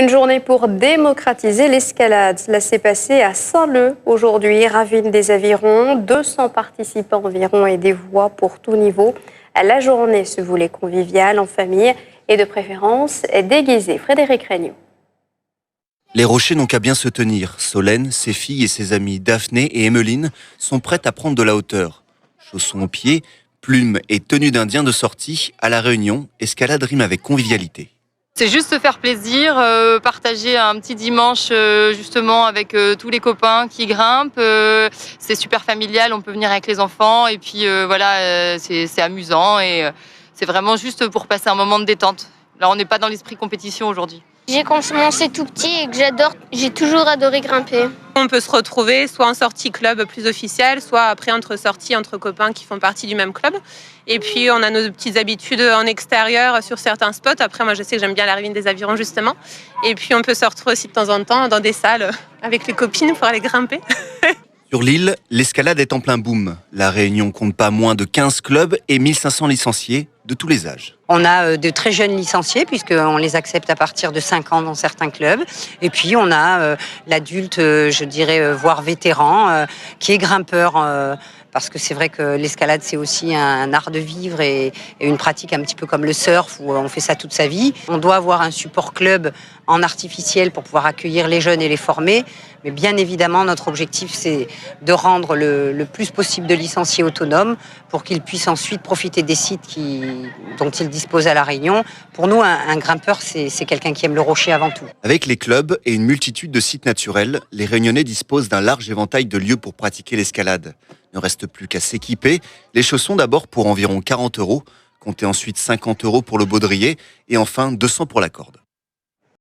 Une journée pour démocratiser l'escalade. Cela s'est passé à Saint-Leu aujourd'hui, ravine des Avirons. 200 participants environ et des voix pour tout niveau. La journée se voulait conviviale, en famille et de préférence déguisée. Frédéric Regnault. Les rochers n'ont qu'à bien se tenir. Solène, ses filles et ses amies Daphné et Emmeline sont prêtes à prendre de la hauteur. Chaussons aux pieds, plumes et tenues d'Indien de sortie, à La Réunion, escalade rime avec convivialité. C'est juste se faire plaisir, partager un petit dimanche justement avec tous les copains qui grimpent. C'est super familial, on peut venir avec les enfants et puis voilà, c'est amusant et c'est vraiment juste pour passer un moment de détente. Là, on n'est pas dans l'esprit compétition aujourd'hui. J'ai commencé tout petit et que j'ai toujours adoré grimper. On peut se retrouver soit en sortie club plus officielle, soit après entre sorties entre copains qui font partie du même club. Et puis on a nos petites habitudes en extérieur sur certains spots. Après moi je sais que j'aime bien la ravine des Avirons justement. Et puis on peut se retrouver aussi de temps en temps dans des salles avec les copines pour aller grimper. Sur l'île, l'escalade est en plein boom. La Réunion compte pas moins de 15 clubs et 1500 licenciés de tous les âges. On a de très jeunes licenciés puisqu'on les accepte à partir de 5 ans dans certains clubs. Et puis on a l'adulte, je dirais, voire vétéran, qui est grimpeur. Parce que c'est vrai que l'escalade, c'est aussi un art de vivre et une pratique un petit peu comme le surf, où on fait ça toute sa vie. On doit avoir un support club en artificiel pour pouvoir accueillir les jeunes et les former. Mais bien évidemment, notre objectif, c'est de rendre le plus possible de licenciés autonomes pour qu'ils puissent ensuite profiter des sites dont ils disposent à La Réunion. Pour nous, un grimpeur, c'est quelqu'un qui aime le rocher avant tout. Avec les clubs et une multitude de sites naturels, les Réunionnais disposent d'un large éventail de lieux pour pratiquer l'escalade. Il ne reste plus qu'à s'équiper. Les chaussons d'abord pour environ 40 €, comptez ensuite 50 € pour le baudrier et enfin 200 pour la corde.